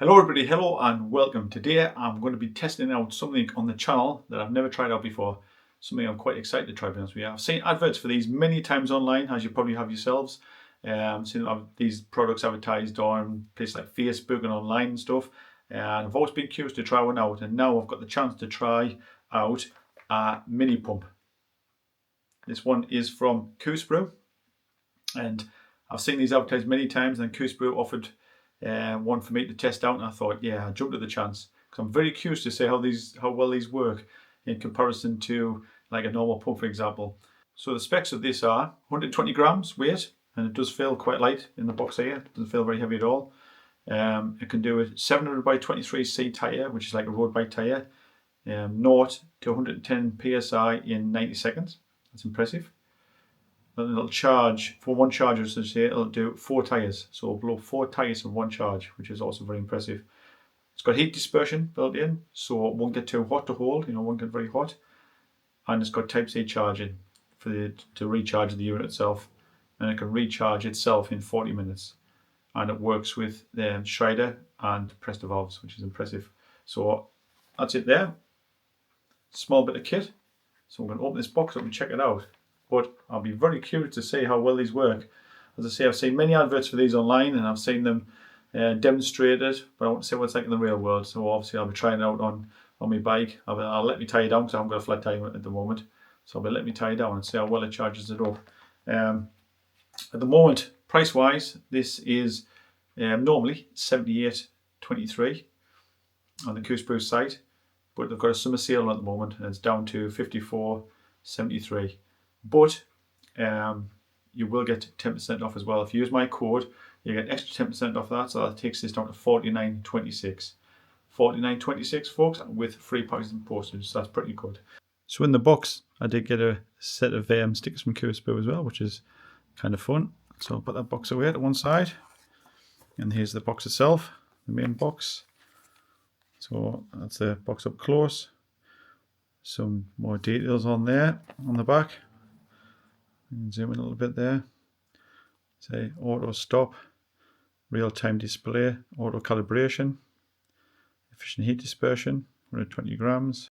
Hello everybody, hello and welcome. Today I'm going to be testing out something on the channel that I've never tried out before. Something I'm quite excited to try, to be honest with you. I've seen adverts for these many times online, as you probably have yourselves. Seen these products advertised on places like Facebook and online and stuff. And I've always been curious to try one out, and now I've got the chance to try out a mini pump. This one is from Coospo, and I've seen these advertised many times, and Coospo offered one for me to test out, and I thought, yeah, I jumped at the chance because I'm very curious to see how well these work in comparison to like a normal pump, for example. So the specs of this are 120 grams weight, and it does feel quite light in the box here. It doesn't feel very heavy at all. It can do a 700 by 23C tire, which is like a road bike tire, 0 to 110 psi in 90 seconds. That's impressive. And it'll charge, for one charge, as I say, it'll do 4 tyres. So it'll blow 4 tyres in one charge, which is also very impressive. It's got heat dispersion built in, so it won't get too hot to hold, won't get very hot. And it's got Type-C charging to recharge the unit itself. And it can recharge itself in 40 minutes. And it works with the Schrader and Presto valves, which is impressive. So that's it there. Small bit of kit. So I'm going to open this box up and check it out. But I'll be very curious to see how well these work. As I say, I've seen many adverts for these online, and I've seen them demonstrated, but I want to see what it's like in the real world. So obviously I'll be trying it out on my bike. I'll let me tie it down because I haven't got a flat tire at the moment. So I'll be letting me tie it down and see how well it charges it up. At the moment, price wise, this is normally $78.23 on the Coospo site, but they've got a summer sale at the moment, and it's down to $54.73. But you will get 10% off as well. If you use my code, you get extra 10% off that, so that takes this down to $49.26. $49.26, folks, with free packaging and postage, so that's pretty good. So in the box, I did get a set of stickers from Coospo as well, which is kind of fun. So I'll put that box away to one side, and here's the box itself, the main box. So that's the box up close. Some more details on there, on the back. Zoom in a little bit there. Say auto stop, real-time display, auto calibration, efficient heat dispersion, 120 grams.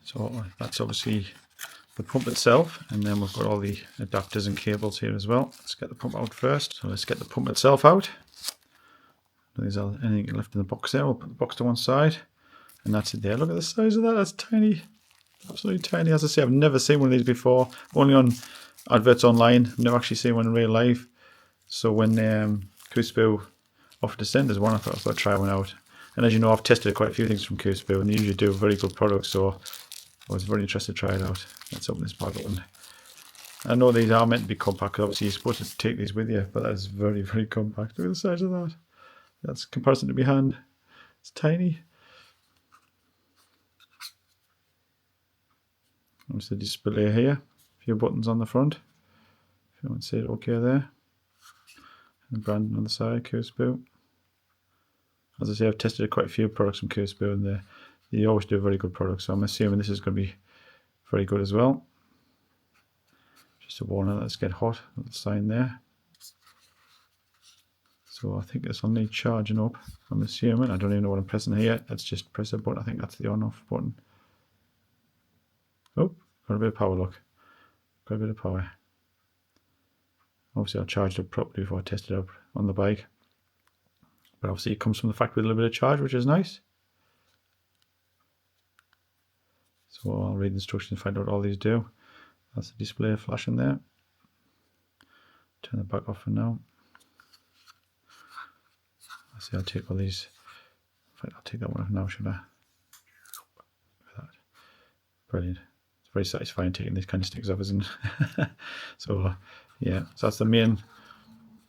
So that's obviously the pump itself, and then we've got all the adapters and cables here as well. Let's get the pump out first. So let's get the pump itself out. There's anything left in the box there. We'll put the box to one side, and that's it there. Look at the size of that. That's tiny, absolutely tiny. As I say, I've never seen one of these before. Only on adverts online. I've never actually seen one in real life. So when Coospo offered to send us one, I thought I'd try one out. And as you know, I've tested quite a few things from Coospo, and they usually do very good products. So I was very interested to try it out. Let's open this bag open. I know these are meant to be compact, because obviously you're supposed to take these with you, but that's very, very compact. Look at the size of that. That's comparison to my hand. It's tiny. There's the display here. A few buttons on the front. If you want to see it okay there. And branding on the side, Coospo. As I say, I've tested quite a few products from Coospo, and they always do very good products. So I'm assuming this is going to be very good as well. Just a warning, let's get hot. Little sign there. So I think this will need charging up, I'm assuming. I don't even know what I'm pressing here. Let's just press a button. I think that's the on-off button. Oh, got a bit of power, look. Got a bit of power. Obviously I'll charge it up properly before I test it out on the bike. But obviously it comes from the factory with a little bit of charge, which is nice. So I'll read the instructions and find out what all these do. That's the display flashing there. Turn the back off for now. I see, I'll take all these. In fact, I'll take that one off now, should I? Look at that. Brilliant. It's very satisfying taking these kind of sticks off, isn't it? So, yeah, so that's the main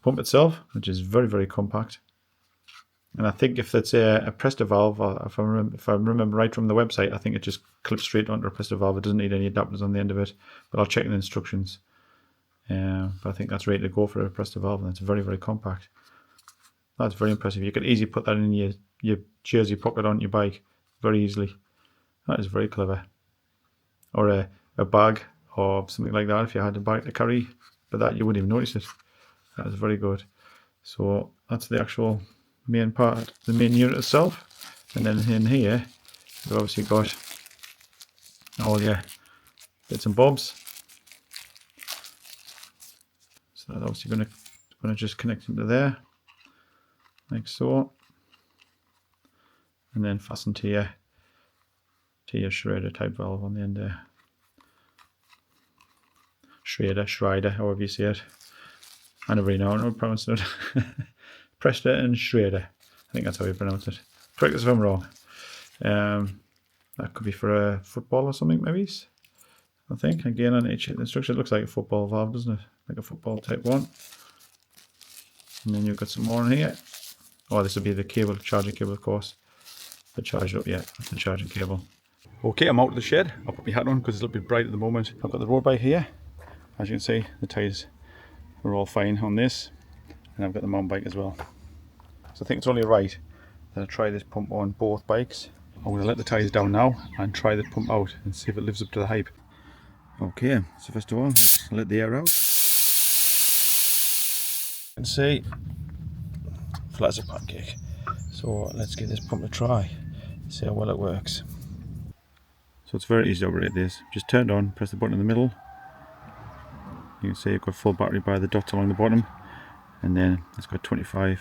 pump itself, which is very, very compact. And I think if it's a Presto valve, or if I remember right from the website, I think it just clips straight onto a Presto valve. It doesn't need any adapters on the end of it. But I'll check the instructions. But I think that's ready to go for a Presto valve, and it's very, very compact. That's very impressive. You could easily put that in your jersey pocket on your bike very easily. That is very clever. Or a bag or something like that if you had a bike to carry, but that you wouldn't even notice it. That is very good. So that's the actual main part, the main unit itself. And then in here, you've obviously got all your bits and bobs. So that's obviously going to just connect into there, like so, and then fasten to your Schrader type valve on the end there. Schrader, however you say it. I never really know how to pronounce it. Prester and Schrader. I think that's how you pronounce it. Correct us if I'm wrong. That could be for a football or something, maybe. I think. Again, on each instruction, it looks like a football valve, doesn't it? Like a football type one. And then you've got some more in here. Oh, this will be the cable, charging cable, of course. The charge up, yeah, that's the charging cable. Okay, I'm out of the shed. I'll put my hat on because it's a little bit bright at the moment. I've got the road bike here. As you can see, the tyres are all fine on this. And I've got the mountain bike as well. So I think it's only right that I try this pump on both bikes. I'm going to let the tyres down now and try the pump out and see if it lives up to the hype. Okay, so first of all, let's let the air out. You can see, flat as a pancake. So let's give this pump a try, see how well it works. So it's very easy to operate this. Just turn it on, press the button in the middle. You can see you've got full battery by the dots along the bottom. And then it's got 25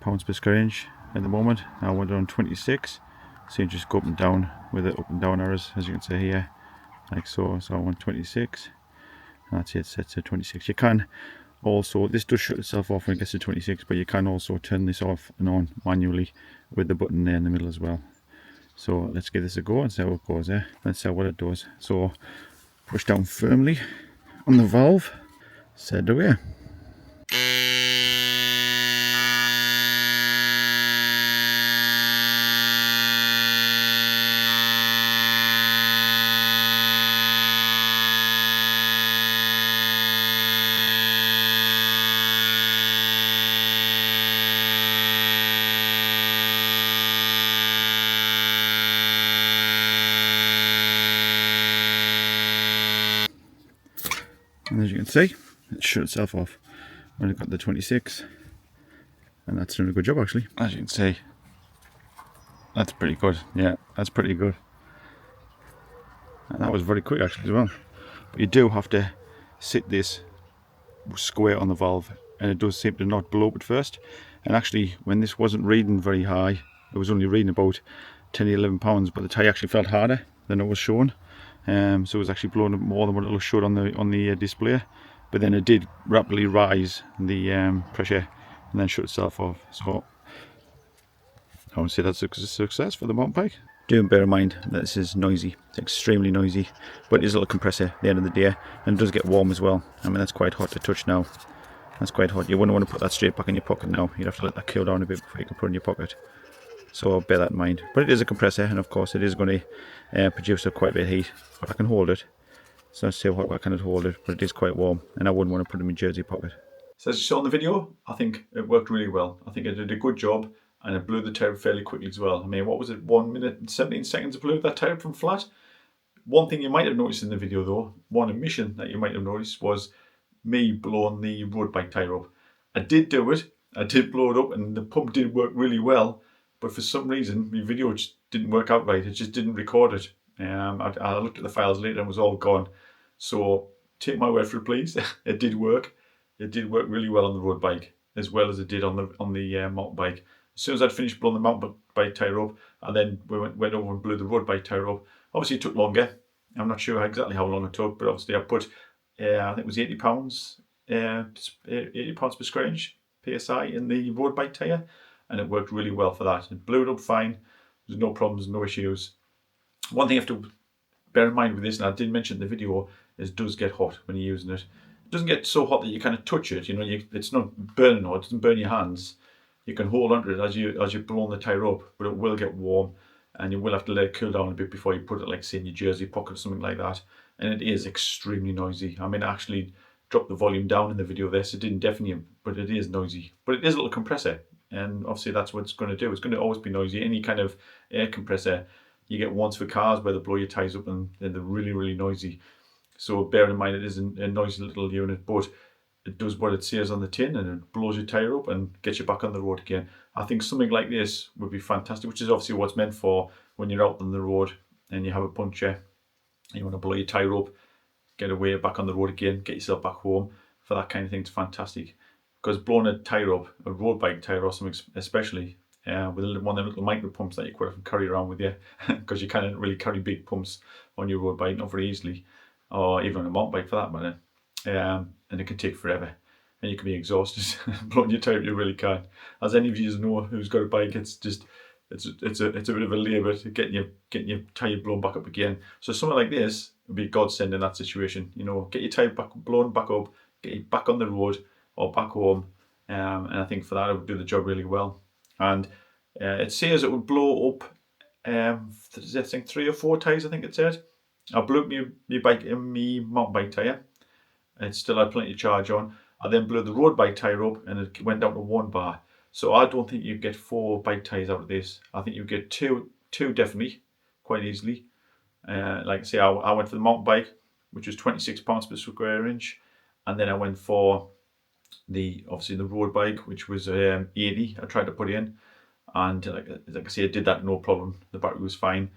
pounds per square inch at the moment. Now we're on 26, so you just go up and down with the up and down arrows, as you can see here, like so. So I want 26, and that's it, set to 26. You can also, this does shut itself off when it gets to 26, but you can also turn this off and on manually with the button there in the middle as well. So let's give this a go and see how it goes there. Let's see what it does. So push down firmly on the valve, set away. And as you can see, it shut itself off when it got the 26, and that's doing a good job actually. As you can see, that's pretty good. Yeah, that's pretty good. And that was very quick actually as well. But you do have to sit this square on the valve, and it does seem to not blow up at first. And actually, when this wasn't reading very high, it was only reading about 10 to 11 pounds, but the tyre actually felt harder than it was showing. So it was actually blowing up more than what it showed on the display, but then it did rapidly rise the pressure and then shut itself off. So I would say that's a success for the mountain bike. Do bear in mind that this is noisy. It's extremely noisy, but it is a little compressor at the end of the day, and it does get warm as well. I mean, that's quite hot to touch now. That's quite hot. You wouldn't want to put that straight back in your pocket now. You'd have to let that cool down a bit before you can put it in your pocket. So bear that in mind. But it is a compressor, and of course it is going to produce quite a bit of heat. But I can hold it. So let's see how I can hold it, but it is quite warm, and I wouldn't want to put it in my jersey pocket. So as you saw in the video, I think it worked really well. I think it did a good job, and it blew the tyre fairly quickly as well. I mean, what was it, 1 minute and 17 seconds it blew that tyre from flat? One thing you might have noticed in the video though, one omission that you might have noticed, was me blowing the road bike tyre up. I did do it, I did blow it up, and the pump did work really well. But for some reason, my video just didn't work out right. It just didn't record it. I looked at the files later and it was all gone. So take my word for it, please. It did work. It did work really well on the road bike, as well as it did on the mountain bike. As soon as I'd finished blowing the mountain bike tyre up, and then we went over and blew the road bike tyre up. Obviously, it took longer. I'm not sure exactly how long it took, but obviously I put, I think it was 80 pounds, 80 pounds per square inch PSI in the road bike tyre. And it worked really well for that. It blew it up fine. There's no problems, no issues. One thing you have to bear in mind with this, and I did mention in the video, is it does get hot when you're using it. It doesn't get so hot that you kind of touch it. You know, it's not burning, or it doesn't burn your hands. You can hold onto it as you're blowing the tyre up, but it will get warm, and you will have to let it cool down a bit before you put it, like say in your jersey pocket or something like that. And it is extremely noisy. I mean, I actually dropped the volume down in the video there, so it didn't deafen you, but it is noisy. But it is a little compressor. And obviously that's what it's going to do. It's going to always be noisy. Any kind of air compressor, you get ones for cars where they blow your tyres up and they're really, really noisy. So bear in mind it is a noisy little unit, but it does what it says on the tin, and it blows your tyre up and gets you back on the road again. I think something like this would be fantastic, which is obviously what's meant for when you're out on the road and you have a puncture, you want to blow your tyre up, get away back on the road again, get yourself back home. For that kind of thing, it's fantastic. Because blowing a tyre up, a road bike tyre or something especially, with one of the little micro pumps that you quite often carry around with you, because you can't really carry big pumps on your road bike, not very easily, or even on a mountain bike for that matter. And it can take forever, and you can be exhausted blowing your tyre. You really can. As any of you know who's got a bike, it's a bit of a labour to getting your tyre blown back up again. So something like this would be godsend in that situation. You know, get your tyre blown back up, get you back on the road or back home, and I think for that it would do the job really well. And it says it would blow up, I think 3 or 4 tyres. I think it said. I blew up my mountain bike tyre. It still had plenty of charge on. I then blew the road bike tyre up, and it went down to 1 bar. So I don't think you get 4 bike tyres out of this. I think you get two definitely, quite easily. Like I say, I went for the mountain bike, which was £26 per square inch, and then I went for obviously the road bike, which was 80. I tried to put in, and like I say, I did that no problem. The battery was fine,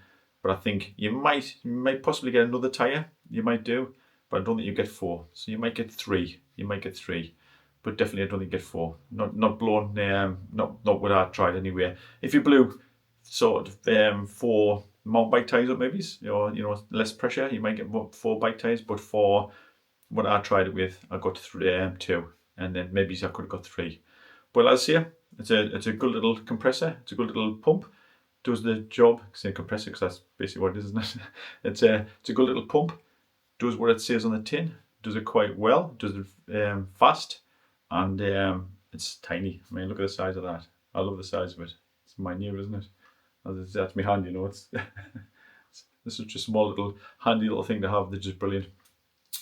but I think you might possibly get another tyre. You might do, but I don't think you get 4. So you might get 3. You might get 3. But definitely I don't think you get 4. Not blown, not what I tried anyway. If you blew sort of 4 mountain bike tyres up maybe, or less pressure, you might get 4 bike tyres. But for what I tried it with, I got 2, and then maybe I could have got 3. But as I say, it's a good little compressor. It's a good little pump. Does the job. I say compressor because that's basically what it is, isn't it? It's a good little pump. Does what it says on the tin. Does it quite well. Does it fast. And it's tiny. I mean, look at the size of that. I love the size of it. It's minute, isn't it? That's my hand, It's this is just a small little handy little thing to have. They're just brilliant.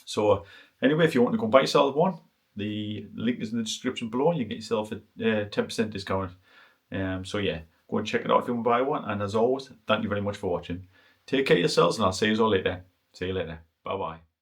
So anyway, if you want to go buy yourself one, the link is in the description below. You get yourself a 10% discount. So yeah, go and check it out if you want to buy one. And as always, thank you very much for watching. Take care of yourselves, and I'll see you all later. See you later. Bye bye.